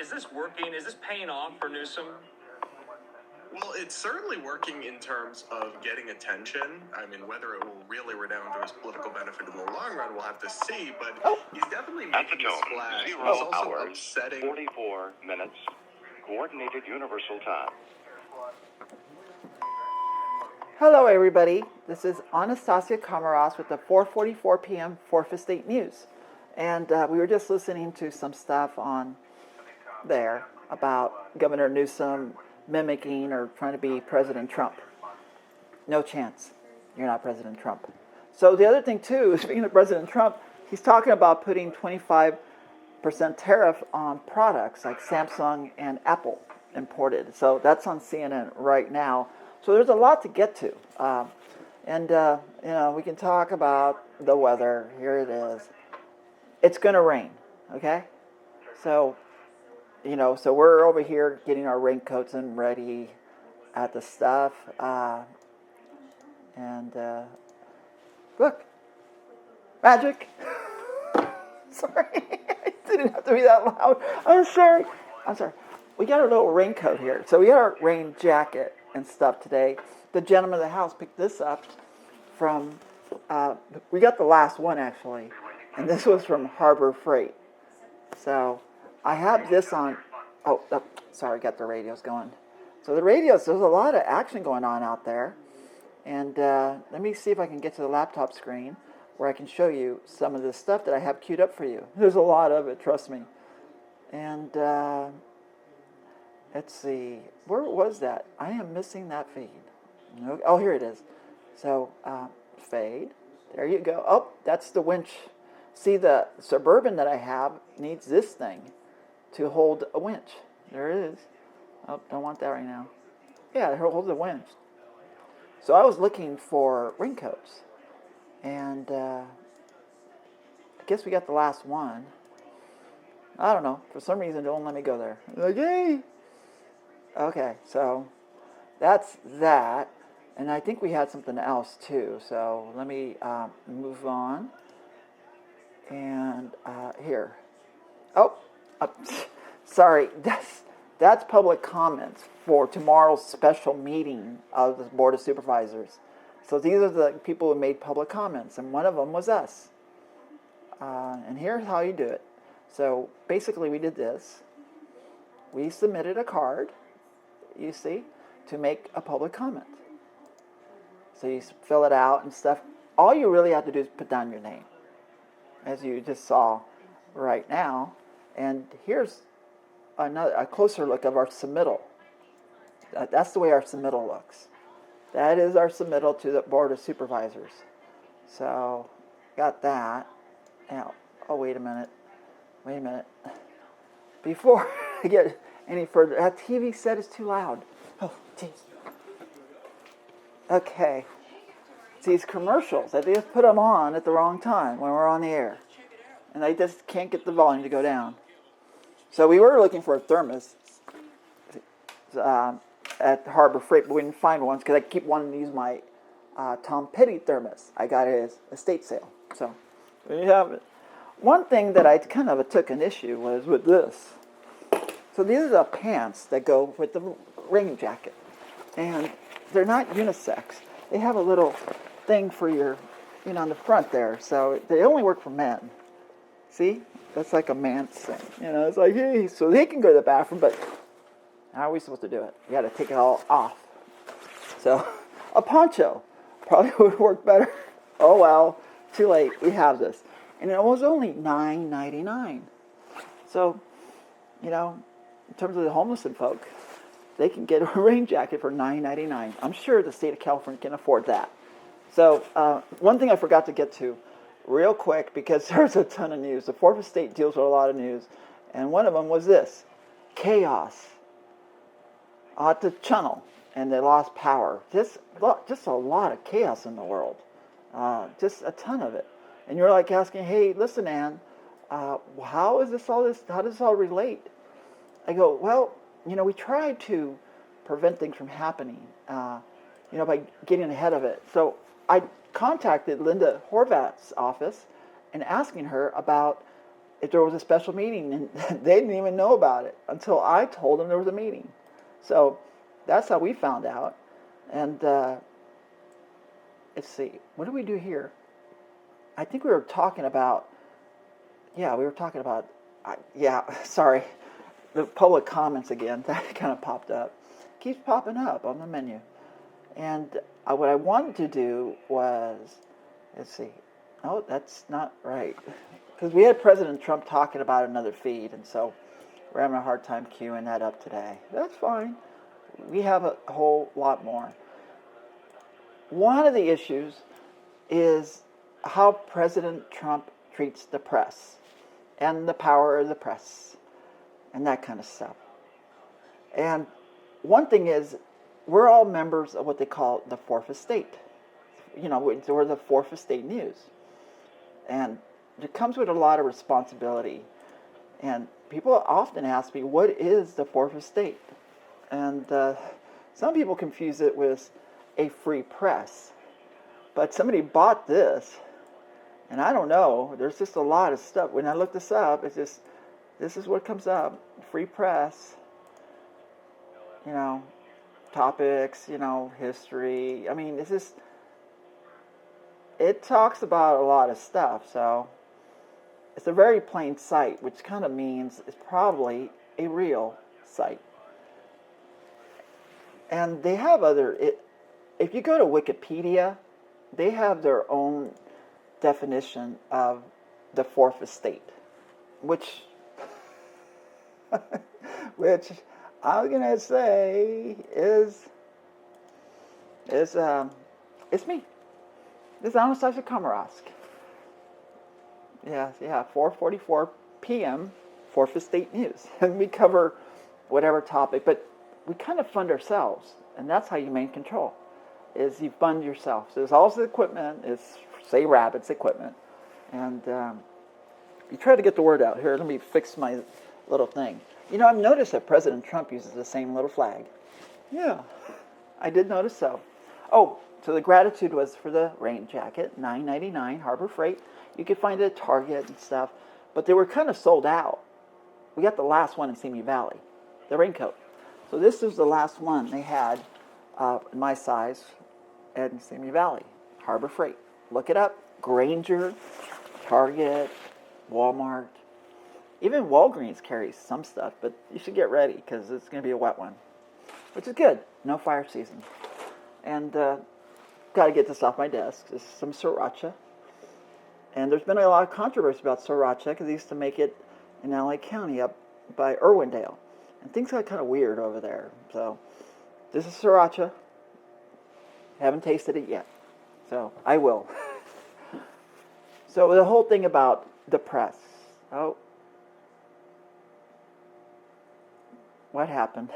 is this working? Is this paying off for Newsom? Well, it's certainly working in terms of getting attention. I mean, whether it will really redound to his political benefit in the long run, we'll have to see. But he's definitely making a splash. 0 hours, 44 minutes, Coordinated Universal Time. Hello, everybody. This is AnnestaciA KomarovsK with the 4:44 p.m. 4th State News. And we were just listening to some stuff on there about Governor Newsom mimicking or trying to be President Trump. No chance. You're not President Trump. So the other thing, too, speaking of President Trump, he's talking about putting 25% tariff on products like Samsung and Apple imported. So that's on CNN right now. So there's a lot to get to. We can talk about the weather. Here it is. It's going to rain, okay? So we're over here getting our raincoats and ready at the stuff. Look. Magic. Sorry. It didn't have to be that loud. I'm sorry. We got our little raincoat here. So we got our rain jacket and stuff today. The gentleman of the house picked this up from, we got the last one actually, and this was from Harbor Freight. So I have this on, got the radios going. So the radios, there's a lot of action going on out there. And let me see if I can get to the laptop screen where I can show you some of the stuff that I have queued up for you. There's a lot of it, trust me. And let's see, where was that? I am missing that feed. Oh, here it is. So, fade. There you go. Oh, that's the winch. See, the Suburban that I have needs this thing to hold a winch. There it is. Oh, don't want that right now. Yeah, it holds a winch. So I was looking for raincoats. And I guess we got the last one. I don't know. For some reason, it won't let me go there. Like, yay! Okay, so that's that. And I think we had something else too. So let me move on. And here. Sorry. That's public comments for tomorrow's special meeting of the Board of Supervisors. So these are the people who made public comments, and one of them was us. And here's how you do it. So basically we did this. We submitted a card, you see, to make a public comment. So you fill it out and stuff. All you really have to do is put down your name, as you just saw right now. And here's a closer look of our submittal. That's the way our submittal looks. That is our submittal to the Board of Supervisors. So, got that. Now, wait a minute. Before I get any further, that TV set is too loud. Oh, jeez. Okay. It's these commercials, I just put them on at the wrong time when we're on the air. And I just can't get the volume to go down. So we were looking for a thermos at Harbor Freight, but we didn't find one because I keep wanting to use my Tom Petty thermos. I got it as a estate sale. So there you have it. One thing that I kind of took an issue was with this. So these are the pants that go with the rain jacket. And they're not unisex. They have a little thing for your, on the front there. So they only work for men. See? That's like a man's thing. It's like, hey, so they can go to the bathroom, but how are we supposed to do it? You got to take it all off. So a poncho probably would work better. Oh, well, too late. We have this. And it was only $9.99. So, in terms of the homeless and folk, they can get a rain jacket for $9.99. I'm sure the state of California can afford that. So, one thing I forgot to get to real quick, because there's a ton of news. The 4th Estate deals with a lot of news. And one of them was this. Chaos at the channel. And they lost power. Just a lot of chaos in the world. Just a ton of it. And you're like asking, hey, listen, Ann, how does this all relate? I go, well, we tried to prevent things from happening, by getting ahead of it. So I contacted Linda Horvath's office and asking her about if there was a special meeting, and they didn't even know about it until I told them there was a meeting. So that's how we found out. And let's see, what did we do here? I think we were talking about, sorry, the public comments again. That kind of popped up. Keeps popping up on the menu. And what I wanted to do was, let's see, oh, that's not right. Because we had President Trump talking about another feed, and so we're having a hard time queuing that up today. That's fine. We have a whole lot more. One of the issues is how President Trump treats the press and the power of the press and that kind of stuff. And one thing is, we're all members of what they call the fourth estate. You know, we're the fourth estate news. And it comes with a lot of responsibility. And people often ask me, what is the fourth estate? And some people confuse it with a free press. But somebody bought this, and I don't know, there's just a lot of stuff. When I look this up, it's just, this is what comes up. Free press, you know, topics, you know, history. I mean, it's just, it talks about a lot of stuff. So it's a very plain site, which kind of means it's probably a real site. And they have if you go to Wikipedia, they have their own definition of the fourth estate, which I'm gonna say is it's me. This is AnnestaciA KomarovsK. Yeah, 4:44 p.m. Fourth Estate News, and we cover whatever topic, but we kind of fund ourselves, and that's how you maintain control. Is you fund yourself. So there's also the equipment. It's say Rabbit's equipment, and you try to get the word out. Here, let me fix my little thing. You know, I've noticed that President Trump uses the same little flag. Yeah, I did notice so. Oh, so the gratitude was for the rain jacket, $9.99, Harbor Freight. You could find it at Target and stuff, but they were kind of sold out. We got the last one in Simi Valley, the raincoat. So this is the last one they had in my size in Simi Valley, Harbor Freight. Look it up. Granger, Target, Walmart. Even Walgreens carries some stuff, but you should get ready because it's going to be a wet one, which is good. No fire season. And got to get this off my desk. This is some sriracha. And there's been a lot of controversy about sriracha because they used to make it in LA County up by Irwindale. And things got kind of weird over there. So this is sriracha. Haven't tasted it yet. So I will. So the whole thing about the press. Oh. What happened?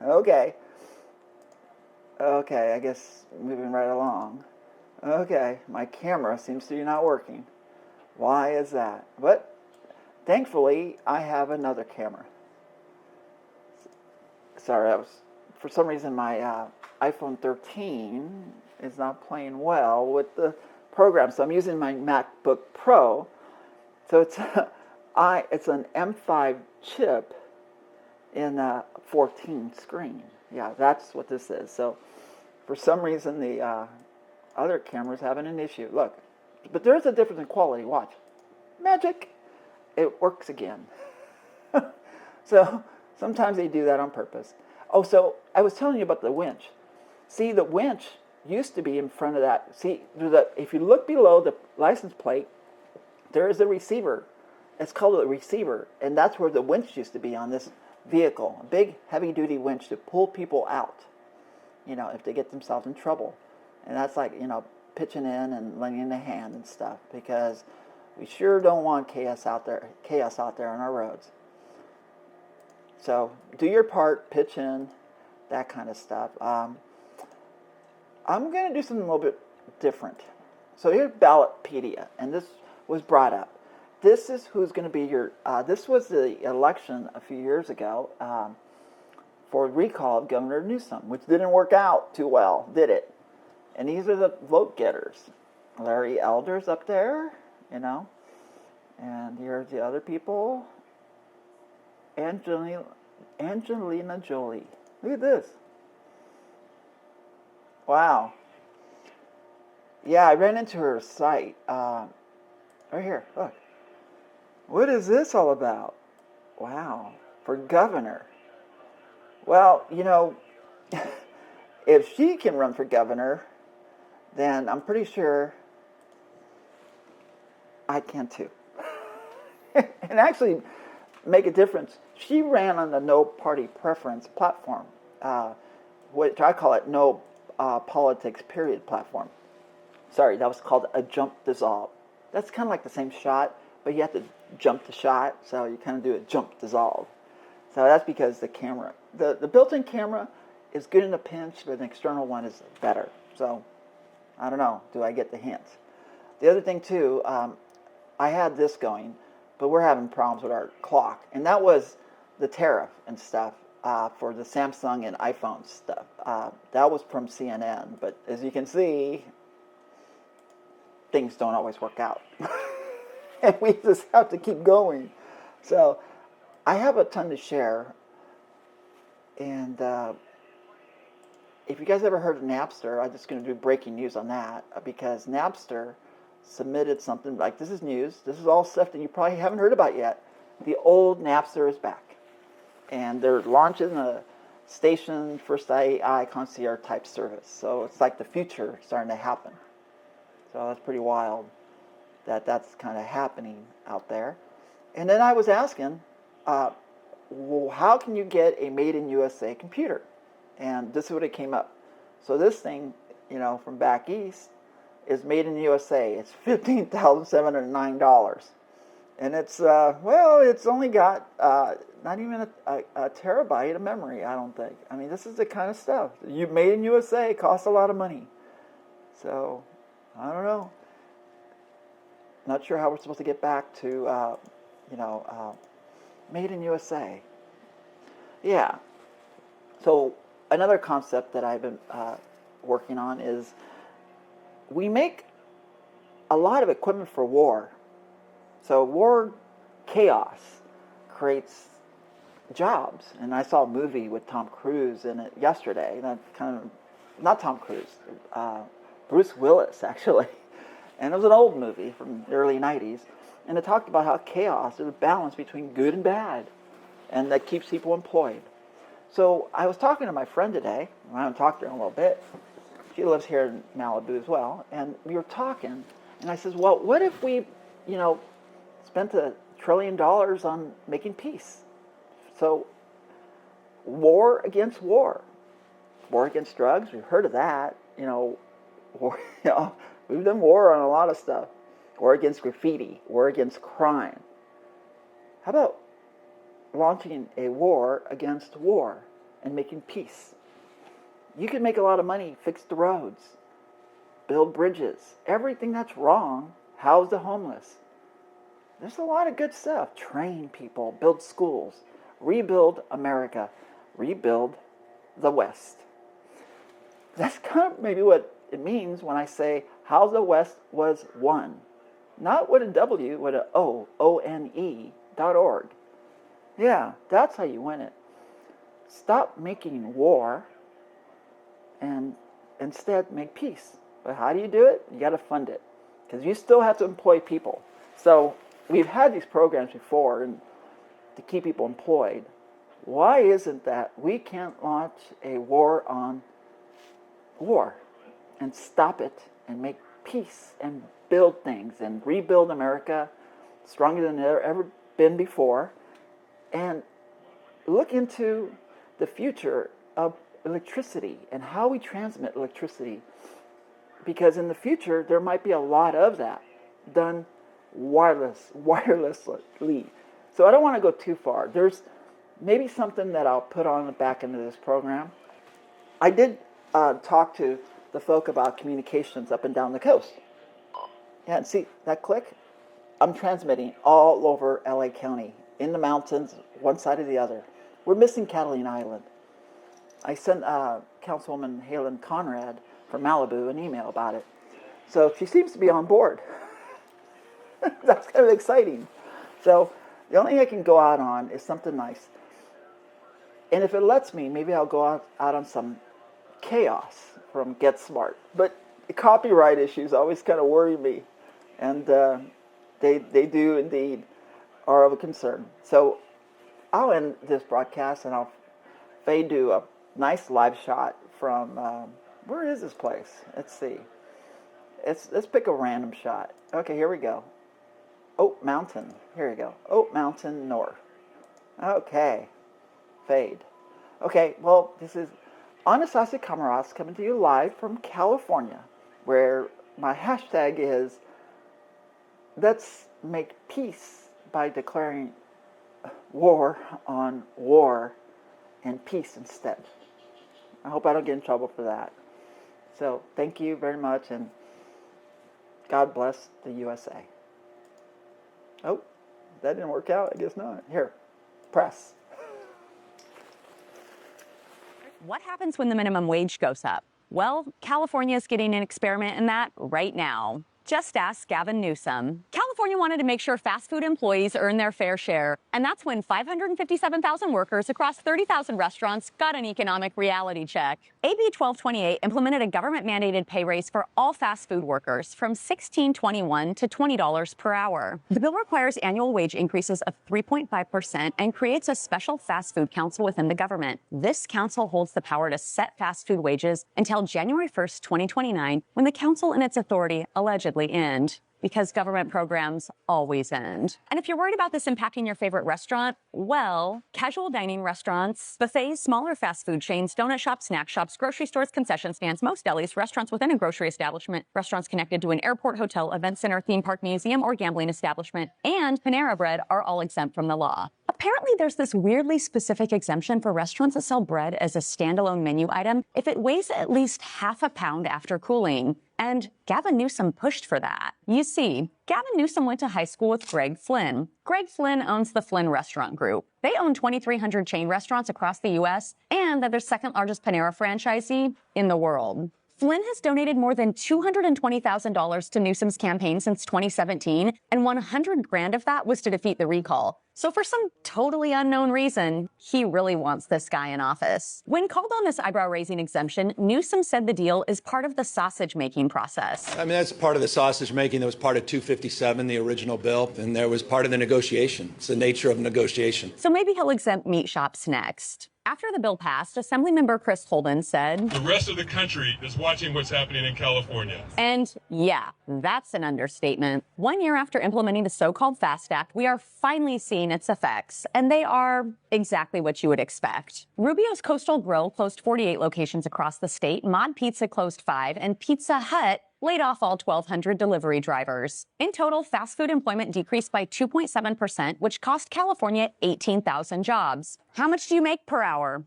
Okay. Okay, I guess moving right along. Okay, my camera seems to be not working. Why is that? But thankfully, I have another camera. Sorry, for some reason my iPhone 13 is not playing well with the program, so I'm using my MacBook Pro. So it's an M5 chip in a 14 screen. Yeah, that's what this is. So for some reason the other camera's having an issue. Look, but there's a difference in quality. Watch. Magic. It works again. So sometimes they do that on purpose. Oh, so I was telling you about the winch. See, the winch used to be in front of that. See, if you look below the license plate, there is a receiver. It's called a receiver, and that's where the winch used to be on this vehicle. A big, heavy-duty winch to pull people out, you know, if they get themselves in trouble. And that's like, you know, pitching in and lending a hand and stuff, because we sure don't want chaos out there on our roads. So do your part, pitch in, that kind of stuff. I'm going to do something a little bit different. So here's Ballotpedia, and this was brought up. This is who's going to be your, this was the election a few years ago for recall of Governor Newsom, which didn't work out too well, did it? And these are the vote getters. Larry Elder's up there, you know. And here's the other people. Angelina Jolie. Look at this. Wow. Yeah, I ran into her site. Right here, look. What is this all about? Wow. For governor. Well, if she can run for governor, then I'm pretty sure I can too. And actually make a difference. She ran on the no party preference platform, which I call it no politics period platform. Sorry, that was called a jump dissolve. That's kind of like the same shot, but you have to jump the shot, so you kind of do a jump dissolve. So that's because the camera, the built-in camera is good in a pinch, but an external one is better. So I don't know, do I get the hint? The other thing too, I had this going, but we're having problems with our clock, and that was the tariff and stuff for the Samsung and iPhone stuff. That was from CNN, but as you can see, things don't always work out. And we just have to keep going. So I have a ton to share. And if you guys ever heard of Napster, I'm just going to do breaking news on that, because Napster submitted something like, this is news. This is all stuff that you probably haven't heard about yet. The old Napster is back. And they're launching a station first AI concierge type service. So it's like the future starting to happen. So that's pretty wild that that's kind of happening out there. And then I was asking, well, how can you get a made in USA computer? And this is what it came up. So this thing, from back east is made in the USA. It's $15,709. And it's, it's only got not even a terabyte of memory, I don't think. I mean, this is the kind of stuff. You made in USA, costs a lot of money. So I don't know. Not sure how we're supposed to get back to, made in USA. Yeah. So another concept that I've been working on is we make a lot of equipment for war. So war chaos creates jobs. And I saw a movie with Tom Cruise in it yesterday. And not Tom Cruise, Bruce Willis, actually. And it was an old movie from the early 90s. And it talked about how chaos is a balance between good and bad. And that keeps people employed. So I was talking to my friend today. I haven't talked to her in a little bit. She lives here in Malibu as well. And we were talking. And I says, well, what if we, spent $1 trillion on making peace? So war against war. War against drugs, we've heard of that. War, we've done war on a lot of stuff. War against graffiti, war against crime. How about launching a war against war and making peace? You can make a lot of money, fix the roads, build bridges, everything that's wrong, house the homeless. There's a lot of good stuff. Train people, build schools, rebuild America, rebuild the West. That's kind of maybe what it means when I say how the West was won. Not with a W, with a O, ONE.org. Yeah, that's how you win it. Stop making war and instead make peace. But how do you do it? You got to fund it, because you still have to employ people. So we've had these programs before and to keep people employed. Why isn't that we can't launch a war on war and stop it and make peace and build things and rebuild America stronger than it's ever been before, and look into the future of electricity and how we transmit electricity, because in the future there might be a lot of that done wirelessly. So I don't want to go too far. There's maybe something that I'll put on the back end of this program. I did talk to the folk about communications up and down the coast. Yeah, and see that click? I'm transmitting all over LA County, in the mountains, one side or the other. We're missing Catalina Island. I sent Councilwoman Halen Conrad from Malibu an email about it. So she seems to be on board. That's kind of exciting. So the only thing I can go out on is something nice. And if it lets me, maybe I'll go out on some chaos from Get Smart. But the copyright issues always kind of worry me. And they do indeed are of a concern. So I'll end this broadcast and I'll fade to a nice live shot from, where is this place? Let's see. Let's pick a random shot. Okay, here we go. Oak Mountain. Here we go. Oak Mountain North. Okay. Fade. Okay, well, this is AnnestaciA KomarovsK coming to you live from California, where my hashtag is let's make peace by declaring war on war and peace instead. I hope I don't get in trouble for that. So thank you very much, and God bless the USA. Oh, that didn't work out? I guess not. Here, press. What happens when the minimum wage goes up? Well, California is getting an experiment in that right now. Just ask Gavin Newsom. California wanted to make sure fast food employees earn their fair share, and that's when 557,000 workers across 30,000 restaurants got an economic reality check. AB 1228 implemented a government-mandated pay raise for all fast food workers from $16.21 to $20 per hour. The bill requires annual wage increases of 3.5% and creates a special fast food council within the government. This council holds the power to set fast food wages until January 1st, 2029, when the council and its authority allegedly end, because government programs always end. And if you're worried about this impacting your favorite restaurant, well, casual dining restaurants, buffets, smaller fast food chains, donut shops, snack shops, grocery stores, concession stands, most delis, restaurants within a grocery establishment, restaurants connected to an airport, hotel, event center, theme park, museum, or gambling establishment, and Panera Bread are all exempt from the law. Apparently, there's this weirdly specific exemption for restaurants that sell bread as a standalone menu item if it weighs at least half a pound after cooling. And Gavin Newsom pushed for that. You see, Gavin Newsom went to high school with Greg Flynn. Greg Flynn owns the Flynn Restaurant Group. They own 2,300 chain restaurants across the U.S., and they're the second largest Panera franchisee in the world. Flynn has donated more than $220,000 to Newsom's campaign since 2017, and $100,000 of that was to defeat the recall. So for some totally unknown reason, he really wants this guy in office. When called on this eyebrow-raising exemption, Newsom said the deal is part of the sausage-making process. I mean, that's part of the sausage-making. That was part of 257, the original bill, and there was part of the negotiation. It's the nature of negotiation. So maybe he'll exempt meat shops next. After the bill passed, Assemblymember Chris Holden said, "The rest of the country is watching what's happening in California." And yeah, that's an understatement. 1 year after implementing the so-called FAST Act, we are finally seeing its effects, and they are exactly what you would expect. Rubio's Coastal Grill closed 48 locations across the state, Mod Pizza closed 5, and Pizza Hut laid off all 1,200 delivery drivers. In total, fast food employment decreased by 2.7%, which cost California 18,000 jobs. How much do you make per hour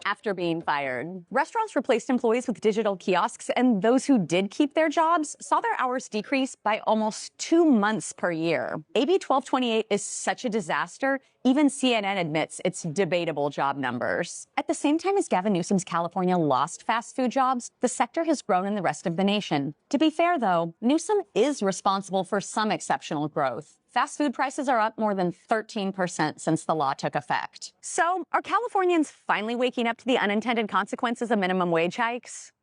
after being fired? Restaurants replaced employees with digital kiosks, and those who did keep their jobs saw their hours decrease by almost 2 months per year. AB 1228 is such a disaster, even CNN admits it's debatable job numbers. At the same time as Gavin Newsom's California lost fast food jobs, the sector has grown in the rest of the nation. To be fair, though, Newsom is responsible for some exceptional growth. Fast food prices are up more than 13% since the law took effect. So, are Californians finally waking up to the unintended consequences of minimum wage hikes?